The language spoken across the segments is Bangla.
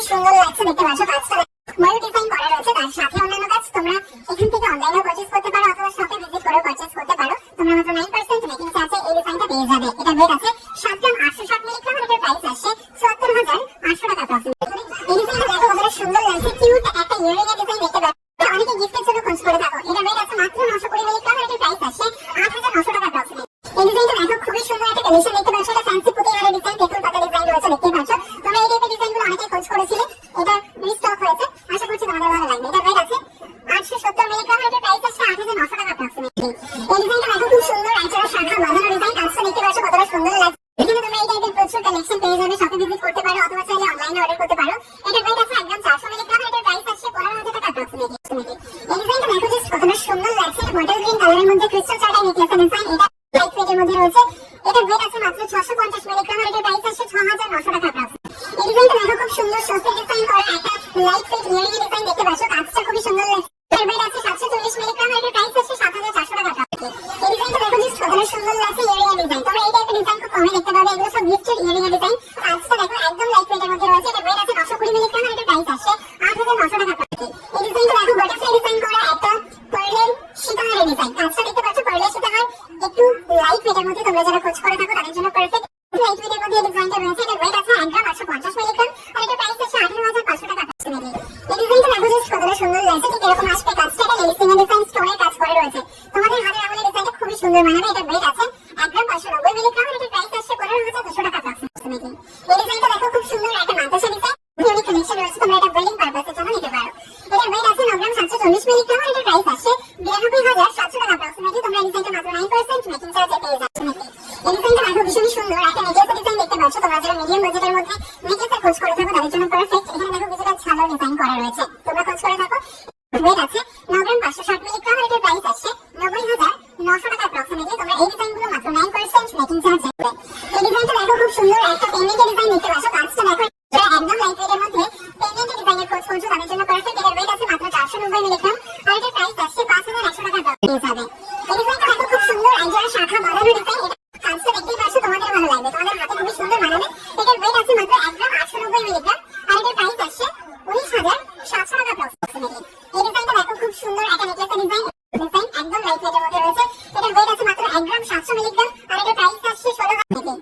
খুবই সুন্দর লাগছে, দেখতে পাচ্ছ কাজটা ময়ূর ডিজাইন করা রয়েছে। তার সাথে অন্যান্য কাজ তোমরা এখান থেকে অনলাইনেও পারচেজ করতে পারো অথবা শপে ভিজিট করেও পারচেজ করতে পারো। তোমরা মাত্র 9% মেকিং চার্জে এই ডিজাইনটা পেয়ে যাবে। এটা ওয়েট আছে 7 গ্রাম 860 মিলিগ্রাম আর এটার প্রাইস আসছে ৭৪,৮০০ টাকা অ্যাপ্রক্সিমেটলি। এই ডিজাইনটা দেখো কতটা সুন্দর লাগছে, কিউট একটা ইয়ারিং এর ডিজাইন দেখতে পাচ্ছ। অনেকে গিফটের জন্য খোঁজ করে থাকো। এটা ওয়েট আছে মাত্র 920 মিলিগ্রাম আর এটার প্রাইস আসছে ৮,৯০০ টাকা অ্যাপ্রক্সিমেটলি। এই ডিজাইনটা দেখো খুবই সুন্দর একটা কালেকশন দেখতে পাচ্ছ। এটা ফ্যান্সি পুঁতি আর ডিজাইন তেতুল পাতা ডিজাইন রয়েছে দেখতে পাচ্ছ। তোমরা এই টাইপের ডিজাইনগুলো অনেকে খোঁজ করেছিলে, এটা রিস্টক হয়েছে, আশা করছি তোমাদের ভালো লাগবে। এটা ওয়েট আছে 870 মিলিগ্রাম আর এটার প্রাইস আসছে ৮,৯০০ টাকা অ্যাপ্রক্সিমেটলি। এই ডিজাইনটা দেখো খুব সুন্দর একটা শাখা বাঁধানো ডিজাইন, কাজটা দেখতে পাচ্ছ কতটা সুন্দর লাগছে। এখানে তোমরা এই টাইপের প্রচুর কালেকশন পেয়ে যাবে, শপে ভিজিট করতে পারো অথবা চাইলে অনলাইনে অর্ডার করতে পারো। এটা ওয়েট আছে 1 গ্রাম 400 মিলিগ্রাম আর এটার প্রাইস আসছে 15,০০০ টাকা অ্যাপ্রক্সিমেটলি। এই ডিজাইনটা দেখো জাস্ট কতটা সুন্দর লাগছে, এটা বটল গ্রিন কালারের মধ্যে ক্রিস্টাল চার্টার নেকলেসের ডিজাইন। এটা লাইট ওয়েটের মধ্যে রয়েছে। এটা ওয়েট আছে মাত্র 650 মিলিগ্রাম আর এটার প্রাইস আসছে 6,৯০০ টাকা অ্যাপ্রক্সিমেটলি। এই ডিজাইনটা দেখো খুব সুন্দর সফট ডিজাইন করা একটা লাইট ওয়েট ইয়ারিং এর ডিজাইন দেখতে পাচ্ছ, কাজটা খুবই সুন্দর লাগছে। এর ওয়েট আছে 740 মিলিগ্রাম আর এটার প্রাইস আসছে 7,400 টাকা অ্যাপ্রক্সিমেটলি। এই ডিজাইনটা দেখো জাস্ট কতটা সুন্দর লাগছে ইয়ারিং এর ডিজাইন। তোমরা এই টাইপের ডিজাইন খুব কমই দেখতে পাবে, এগুলো সব গিফটেড ইয়ারিং এর ডিজাইন। কাজটা দেখো একদম লাইট ওয়েটের মধ্যে রয়েছে। এটা ওয়েট আছে 920 মিলিগ্রাম আর এটার প্রাইস আসছে 8,900 টাকা অ্যাপ্রক্সিমেটলি। এই ডিজাইনটা দেখো বাটারফ্লাই ডিজাইন করা একটা পার্লের সীতাহারের ডিজাইন, কাজটা দেখতে পাচ্ছ পার্লের সীতাহার একটু লাইট ওয়েটের মধ্যে। তোমরা যারা খোঁজ করে থাকো তাদের জন্য পারফেক্ট লাইট ওয়েটের মধ্যে এই ডিজাইনটা রয়েছে। এটা ওয়েট আছে 1 গ্রাম 850 মিলিগ্রাম আর এটার প্রাইস আছে 18,500 টাকা অ্যাপ্রক্সিমেটলি। এই ডিজাইনটা দেখো জাস্ট কতটা সুন্দর লাগছে, ঠিক এরকম আসবে কাজটা। এটা লেসিং এর ডিজাইন স্টোনের কাজ করে রয়েছে, তোমাদের হাতের আঙুলের ডিজাইনটা খুবই সুন্দর মানাবে। এটা ওয়েট আছে 1 গ্রাম 590 মিলিগ্রাম আর এটার প্রাইস আসছে 15,200 টাকা অ্যাপ্রক্সিমেটলি। এই ডিজাইনটা দেখো খুব সুন্দর একটা মাদ্রাসা ডিজাইন, ইউনিক কালেকশন রয়েছে, তোমরা এটা ওয়েডিং পারপাসের জন্য নিতে পারো। এটা ওয়েট আছে 9 গ্রাম 740 মিলিগ্রাম আর এটার প্রাইস আসছে 92,700 টাকা অ্যাপ্রক্সিমেটলি। তোমরা এই ডিজাইনটা মাত্র 9% মেকিং চার্জে পেয়ে যাচ্ছ। এই ডিজাইনটা দেখো ভীষণ সুন্দর একটা নেকলেসের ডিজাইন দেখতে পাচ্ছ। তোমরা যারা মিডিয়াম বাজেটের মধ্যে নেকলেসের খোঁজ করে থাকো তাদের জন্য পারফেক্ট। এখানে দেখো কিছুটা ছালো ডিজাইন করা রয়েছে, তোমরা খোঁজ করে থাকো। ওয়েট আছে 9 গ্রাম 560 মিলিগ্রাম আর এটার প্রাইস আসছে 90,900 টাকা অ্যাপ্রক্সিমেটলি। তোমরা এই ডিজাইনগুলো মাত্র 9% মেকিং চার্জে পাবে। এই ডিজাইনটা দেখো খুব সুন্দর একটা পেন্ডেন্টের ডিজাইন দেখতে পাচ্ছ, কাজটা দেখো একদম লাইট ওয়েটের মধ্যে পেন্ডেন্টের ডিজাইনের খোঁজ করছো তাদের জন্য পারফেক্ট। এটার ওয়েট আছে মাত্র 490 মিলিগ্রাম আর এটার প্রাইস আসছে 5,100 টাকা পেয়ে যাবে। এই ডিজাইনটা দেখো খুব সুন্দর একজোড়া শাখা বাঁধানো ডিজাইন, কাজটা দেখতেই পাচ্ছ তোমাদের ভালো লাগবে, তোমাদের হাতে খুবই সুন্দর মানাবে। এটার ওয়েট আছে মাত্র 1 গ্রাম 890 মিলিগ্রাম আর এটার প্রাইস আসছে 19,700 টাকা অ্যাপ্রক্সিমেটলি। এই ডিজাইনটা দেখো খুব সুন্দর একটা নেকলেসের ডিজাইন একদম লাইট ওয়েটের মধ্যে রয়েছে। এটার ওয়েট আছে মাত্র 1 গ্রাম 700 মিলিগ্রাম আর এটার প্রাইস আসছে 16,000 টাকা।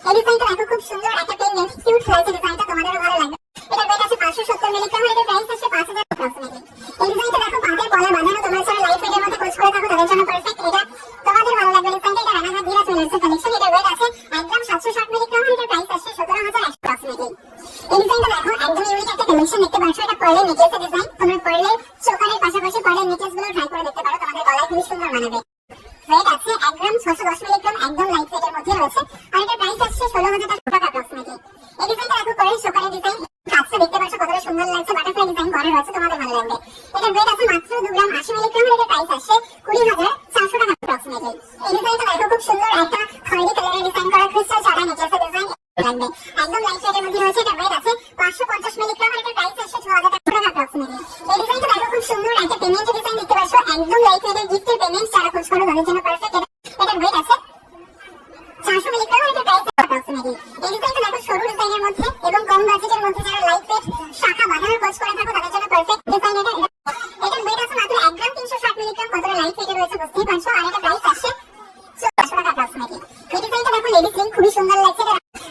এই ডিজাইনটা দেখো খুব সুন্দর একটা পেন্ডেন্ট, কিউট লাগছে ডিজাইনটা, তোমাদেরও ভালো লাগবে। এটার ওয়েট আছে 570 মিলিগ্রাম আর এটার প্রাইস আসছে 5,000 অ্যাপ্রক্সিমেটলি। এই ডিজাইনটা দেখো পাতের পলা বাঁধানো, তোমরা যারা লাইট ওয়েটের মধ্যে খোঁজ করে থাকো তাদের জন্য পারফেক্ট। এটা তোমাদের ভালো লাগবে ডিজাইনটা। এটা রানাঘাট দিরা জুয়েলার্সের কালেকশন। এটার ওয়েট আছে 1 গ্রাম 760 মিলিগ্রাম আর এটার প্রাইস আসছে 17,100 অ্যাপ্রক্সিমেটলি। এই ডিজাইনটা দেখো একদম ইউনিক একটা কালেকশন দেখতে পাচ্ছ। এটা পার্লের নেকলেসের ডিজাইন, তোমরা পার্লের চোকারের পাশাপাশি পার্লের নেকলেসগুলো ট্রাই করে দেখতে পারো, তোমাদের গলায় খুবই সুন্দর মানাবে। ওয়েট আছে 1 গ্রাম 610 মিলিগ্রাম একদম লাইট ওয়েটের মধ্যে রয়েছে আর এটার প্রাইস আসছে 16,000 টাকা অ্যাপ্রক্সিমেটলি। এই ডিজাইনটা দেখো পার্লের চোকারের ডিজাইন, কাজটা দেখতে পাচ্ছ কতটা সুন্দর লাগছে, বাটারফ্লাই ডিজাইন করা রয়েছে, তোমাদের ভালো লাগবে। এটার ওয়েট আছে মাত্র 2 গ্রাম 80 মিলিগ্রাম আর এটার প্রাইস আসছে 20,400 টাকা অ্যাপ্রক্সিমেটলি। এই ডিজাইনটা দেখো খুব সুন্দর একটা খয়েরি কালারের ডিজাইন করা ক্রিস্টাল চার্টার নেকলেসের ডিজাইন লাগবে, একদম লাইট ওয়েটের মধ্যে রয়েছে। এটার ওয়েট আছে 550 মিলিগ্রাম আর এটার প্রাইস আসছে 6,000 টাকা অ্যাপ্রক্সিমেটলি। এই ডিজাইনটা দেখো খুব সুন্দর একটা পেমেন্টের ডিজাইন দেখতে পাচ্ছ, একদম লাইট ওয়েটের গিফটের পেমেন্ট যারা খোঁজ করো তাদের জন্য পারফেক্ট। এটার ওয়েট আছে 400 মিলিগ্রাম আর এটার প্রাইস অ্যাপ্রক্সিমেটলি। এই ডিজাইনটা দেখো সরু ডিজাইনের মধ্যে এবং কম বাজেটের মধ্যে যারা লাইট ওয়েট শাখা বাঁধানোর খোঁজ করে থাকো তাদের জন্য পারফেক্ট ডিজাইন। এটার ওয়েট আছে মাত্র 1 গ্রাম 360 মিলিগ্রাম, কতটা লাইট ওয়েটে রয়েছে বুঝতেই পারছো আর এটার প্রাইস আসছে 1400 টাকা অ্যাপ্রক্সিমেটলি। এই ডিজাইনটা দেখো লেডিস লিঙ্ক, খুবই সুন্দর লাগছে।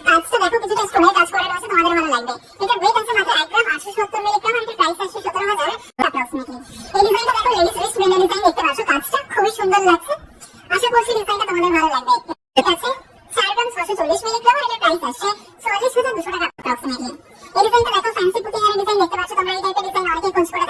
কাজটা দেখো কিছুটা স্টোনের কাজ করা রয়েছে, তোমাদের ভালো লাগবে। এটার ওয়েট আছে মাত্র 1 গ্রাম 870 মিলিগ্রাম আর এটার প্রাইস আসছে 17,000 অ্যাপ্রক্সিমেটলি। এই ডিজাইনটা দেখো লেডিস রিস্ট ব্যান্ডের ডিজাইন দেখতে পাচ্ছ, কাজটা খুবই সুন্দর লাগছে, আশা করছি ডিজাইনটা তোমাদের ভালো লাগবে। ঠিক আছে 4 গ্রাম 640 মিলিগ্রাম আর এটার প্রাইস আসছে 44,200 টাকা অ্যাপ্রক্সিমেটলি। এই ডিজাইনটা দেখো ফ্যান্সি পুঁতি আর ডিজাইন দেখতে পাচ্ছ, তোমরা এই টাইপের ডিজাইন অনেকেই খোঁজ করে